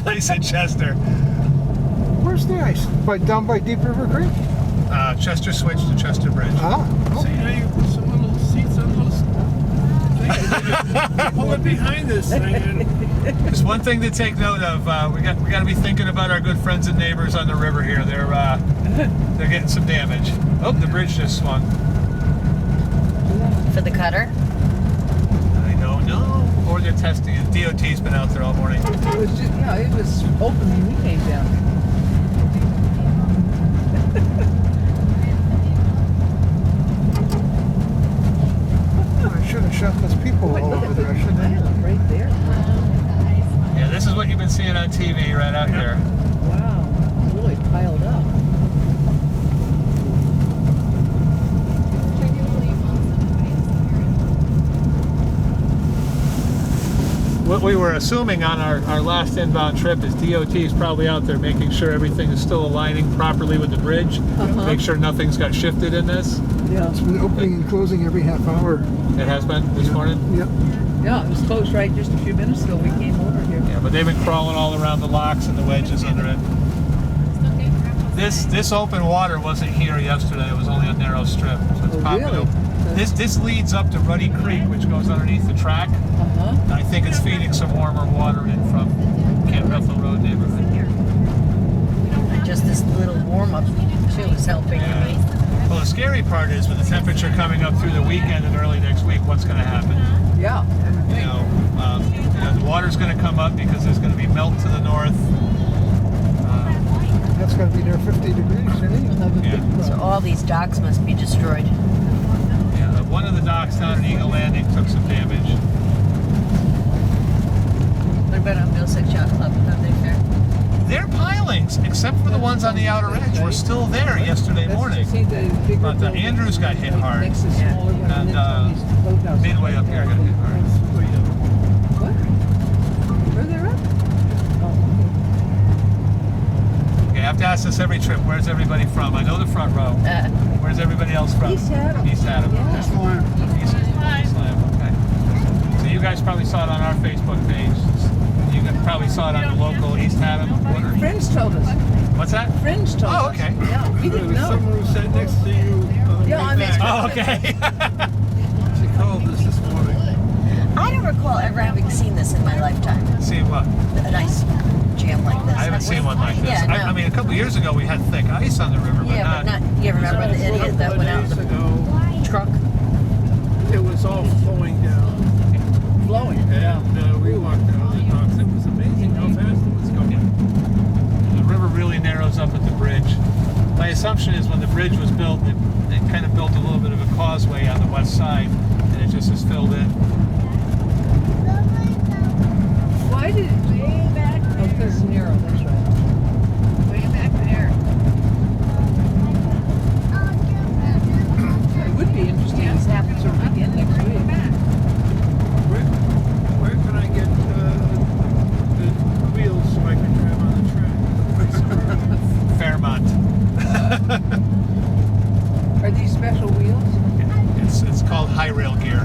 Place in Chester. Where's the ice? Down by Deep River Creek? Chester Switch to Chester Bridge. Ah. See, now you put some little seats on those things. Pull it behind this thing. And There's one thing to take note of. We got to be thinking about our good friends and neighbors on the river here. They're getting some damage. Oh, the bridge just swung. For the cutter? I don't know. Or they're testing it. DOT's been out there all morning. It was just, it was open when we came down. I should have shot those people all over there. I shouldn't have. Right there. Yeah, this is what you've been seeing on TV right out here. Wow. It's really piled up. What we were assuming on our last inbound trip is DOT is probably out there making sure everything is still aligning properly with the bridge. Make sure nothing's got shifted in this. Yeah. It's been opening and closing every half hour. It has been this morning? Yep. Yeah, it was closed right just a few minutes ago. We came over here. Yeah, but they've been crawling all around the locks and the wedges under it. This open water wasn't here yesterday. It was only a narrow strip. So it's popping really? up. This leads up to Ruddy Creek, which goes underneath the track. I think it's feeding some warmer water in from Camp Bethel Road neighborhood. Just this little warm-up, too, is helping. Yeah. Well, the scary part is with the temperature coming up through the weekend and early next week, what's going to happen? Yeah. The water's going to come up because there's going to be melt to the north. That's got to be near 50 degrees, isn't it? Yeah. So all these docks must be destroyed. Yeah, one of the docks down at Eagle Landing took some damage. What about on Middlesex Yacht Club? How they fare? Their pilings, except for the ones on the outer edge, were still there yesterday morning. But Andrews got hit hard. And Midway up here got hit hard. What? Where they're at? Okay, I have to ask this every trip. Where's everybody from? I know the front row. Where's everybody else from? East Haddam. East Haddam. Yeah. East Haddam, okay. So you guys probably saw it on our Facebook page. You probably saw it on the local East Haddam. Friends told us. What's that? Friends told us. Oh, okay. Yeah, we there didn't was know. someone who sat next to you on the Yeah, way on back. Oh, okay. She called us this morning. I don't recall ever having seen this in my lifetime. See what? An ice jam like this. I haven't seen one like this. Yeah, no. I mean, a couple of years ago we had thick ice on the river, but Yeah, but not. You remember the idiot that went out in the truck? It was all flowing down. Flowing. And we walked down the docks. It was amazing how fast it was going. The river really narrows up at the bridge. My assumption is when the bridge was built, it kind of built a little bit of a causeway on the west side, and it just is filled in. Why did it way back? Oh, because it's narrow. That's right. Way back there. It would be interesting if this happens sort of again next week. Where can I get the wheels so I can drive on the track? Fairmont. Are these special wheels? It's called HiRail gear.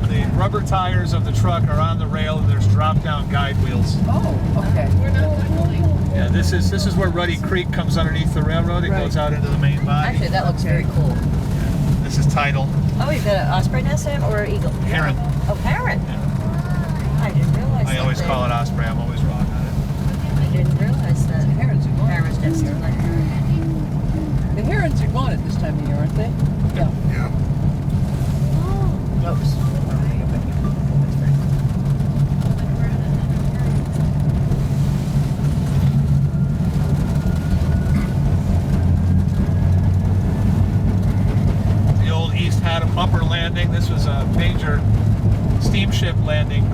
The rubber tires of the truck are on the rail, and there's drop-down guide wheels. Oh, okay. Yeah, this is where Ruddy Creek comes underneath the railroad. It goes out into the main body. Actually, that looks very cool. This is tidal. Oh, you've got an osprey nest in or an eagle? Heron. Oh, heron. Yeah. I didn't realize that. I always call it osprey. I'm always wrong on it. I didn't realize that. Herons are gone. Heron's nest is like. The herons are gone at this time of year, aren't they? Yeah. Oops. ship landing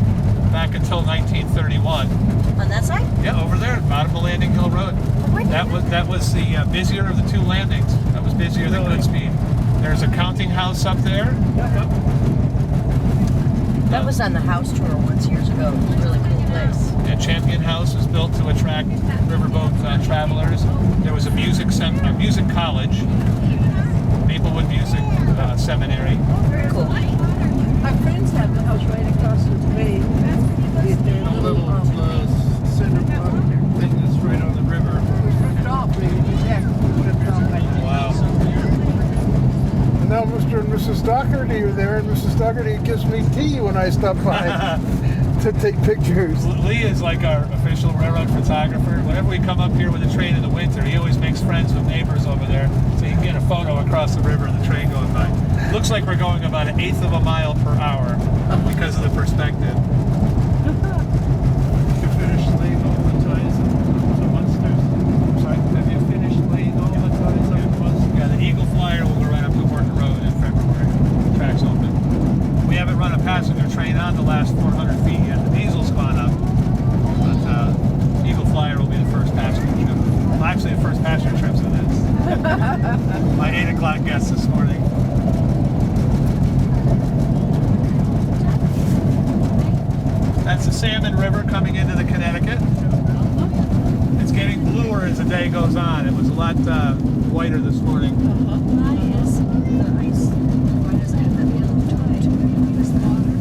back until 1931. On that side? Yeah, over there, bottom of Landing Hill Road. That was the busier of the two landings. That was busier than Goodspeed. There's a counting house up there. That was on the house tour once years ago. It was a really cool place. And Champion House was built to attract riverboat travelers. There was a music college, Maplewood Music Seminary. Very cool. Our friends have the house right across the way. Their A little center thing that's right on the river. ripped off, maybe. Ripped off, I think. Wow. And now Mr. and Mrs. Doherty are there, and Mrs. Doherty gives me tea when I stop by to take pictures. Lee is like our official railroad photographer. Whenever we come up here with a train in the winter, he always makes friends with neighbors over there so he can get a photo across the river of the train going by. Looks like we're going about 1/8 of a mile per hour because of the perspective. You finished laying all the ties to Munsters. Sorry? Have you finished laying all the ties up to Munsters? Yeah, the Eagle Flyer will go right up to Horton Road in February. The track's open. We haven't run a passenger train on the last 400 feet yet. The diesel's gone up. But Eagle Flyer will be the first passenger trip. Well, actually, the first passenger trip to this. My 8 o'clock guest this morning. That's the Salmon River coming into the Connecticut. It's getting bluer as the day goes on. It was a lot whiter this morning.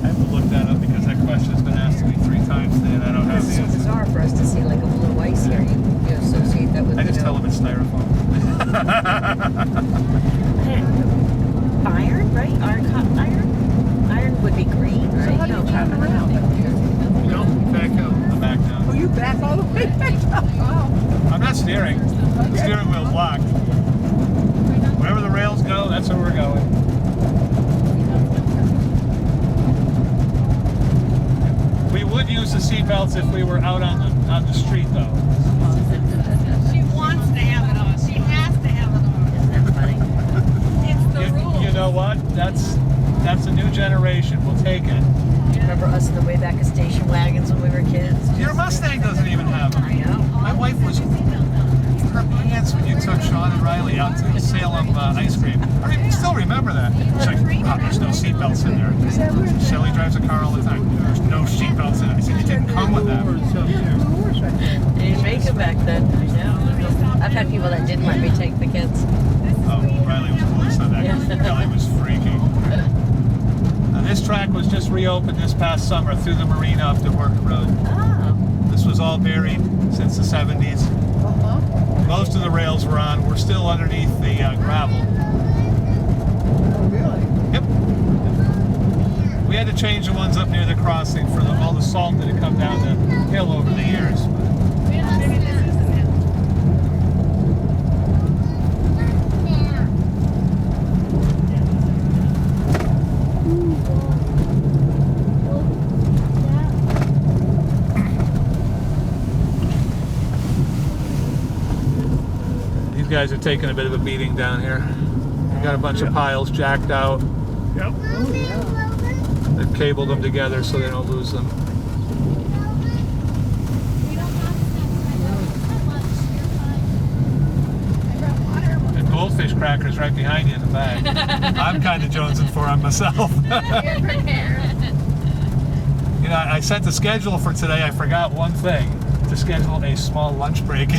I have to look that up because that question has been asked to me 3 times today and I don't have It's the so answer. bizarre for us to see like a blue ice here. You associate that with, I just tell them it's styrofoam. iron, right? Iron? Iron would be green, right? So how do you turn around up here? No, back up. I'm back now. Oh, you back all the way back up? Wow. I'm not steering. The steering wheel's locked. Wherever the rails go, that's where we're going. We would use the seatbelts if we were out on the street, though. She wants to have it on. She has to have it on. Isn't that funny? It's the rule. You know what? That's a new generation. We'll take it. Remember us in the way back of station wagons when we were kids? Your Mustang doesn't even have them. I know. My wife was her pants when you took Sean and Riley out to Salem ice cream. I still remember that. She's like, oh, there's no seatbelts in there. Shelley drives a car all the time. There's no seatbelts in it. I said, it didn't come with them. They didn't make them back then. I know. I've had people that didn't let me take the kids. Oh, Riley was coolest on that. Yeah. Kelly was freaky. Now, this track was just reopened this past summer through the marina up to Horton Road. Oh. This was all buried since the 70s. Most of the rails were on. We're still underneath the gravel. Yep. We had to change the ones up near the crossing for all the salt that had come down the hill over the years. These guys are taking a bit of a beating down here. We got a bunch of piles jacked out. Yep. They've cabled them together so they don't lose them. And goldfish crackers right behind you in the bag. I'm kind of jonesing for them myself. You know, I sent the schedule for today. I forgot one thing. To schedule a small lunch break.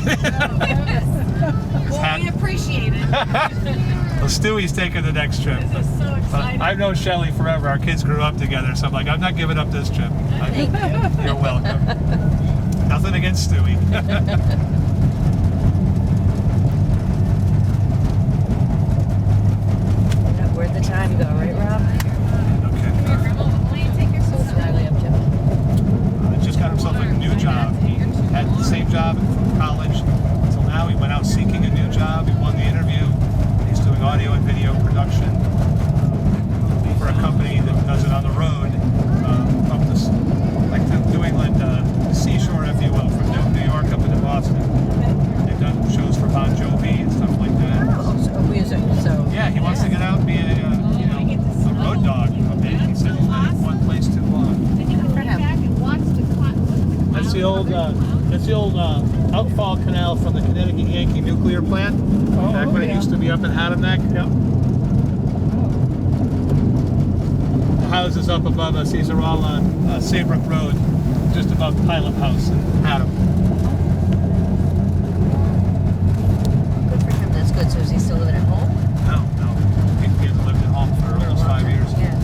Well, we appreciate it. Well, Stewie's taking the next trip. This is so exciting. I've known Shelley forever. Our kids grew up together, so I'm like, I'm not giving up this trip. You're welcome. Nothing against Stewie. Where'd the time go, right, Rob? Okay. Will you take your What's Riley up to? Just got himself a new job. He had the same job from college until now. He went out seeking a new job. He won the interview. He's doing audio and video production for a company that does it on the road up this, like the New England seashore, if you will, from New York up into Boston. They've done shows for Bon Jovi and stuff like that. Oh, so music. So Yeah, he wants to get out and be a, That's the old outfall canal from the Connecticut Yankee nuclear plant. Back when it used to be up in Haddam. Yep. The houses up above us, these are all on Saybrook Road, just above Pilot House in Haddam. Good for him. That's good. So is he still living at home? No. He hasn't lived at home for almost 5 years. Yeah.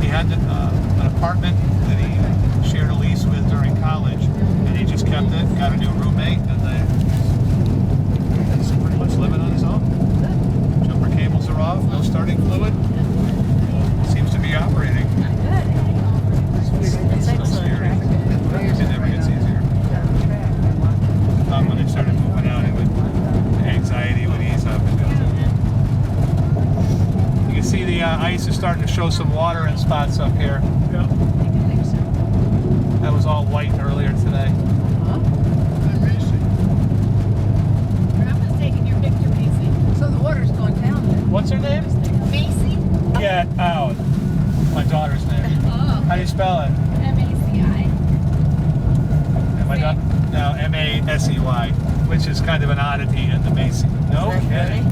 He had an apartment that he shared a lease with during college, and he just kept it, got a new roommate, and he's pretty much living on his own. Jumper cables are off, no starting fluid. Seems to be operating. That's excellent. It never gets easier. When they started moving out, the anxiety would ease up. You can see the ice is starting to show some water in spots up here. Yeah. That was all white earlier today. Amazing. Grandpa's taking your picture, Macy. So the water's going down then. What's her name? Macy? Get out. My daughter's name. Oh. How do you spell it? M-A-C-I. No, M-A-S-E-Y, which is kind of an oddity in the Macy. No Is that kidding.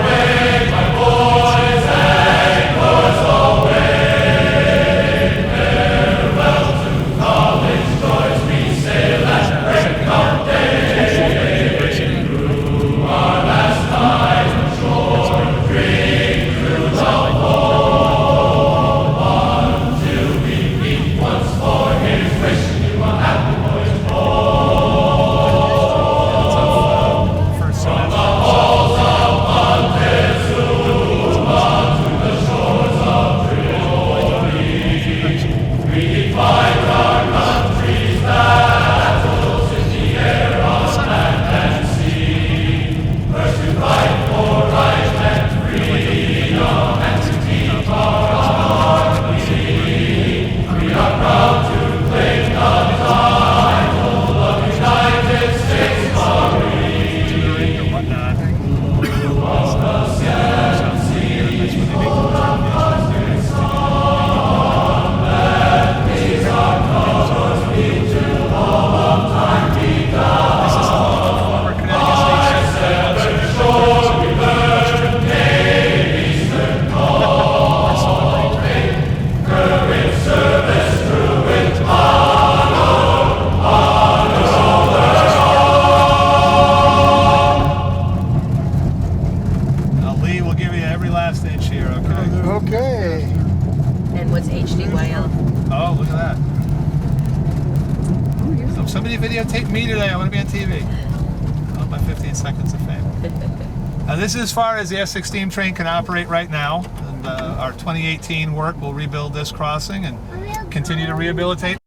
ready? First semester. Okay. And what's HDYL? Oh, look at that. So somebody videotape me today. I want to be on TV. Oh, my 15 seconds of fame. This is as far as the Essex Steam Train can operate right now. And our 2018 work will rebuild this crossing and continue to rehabilitate.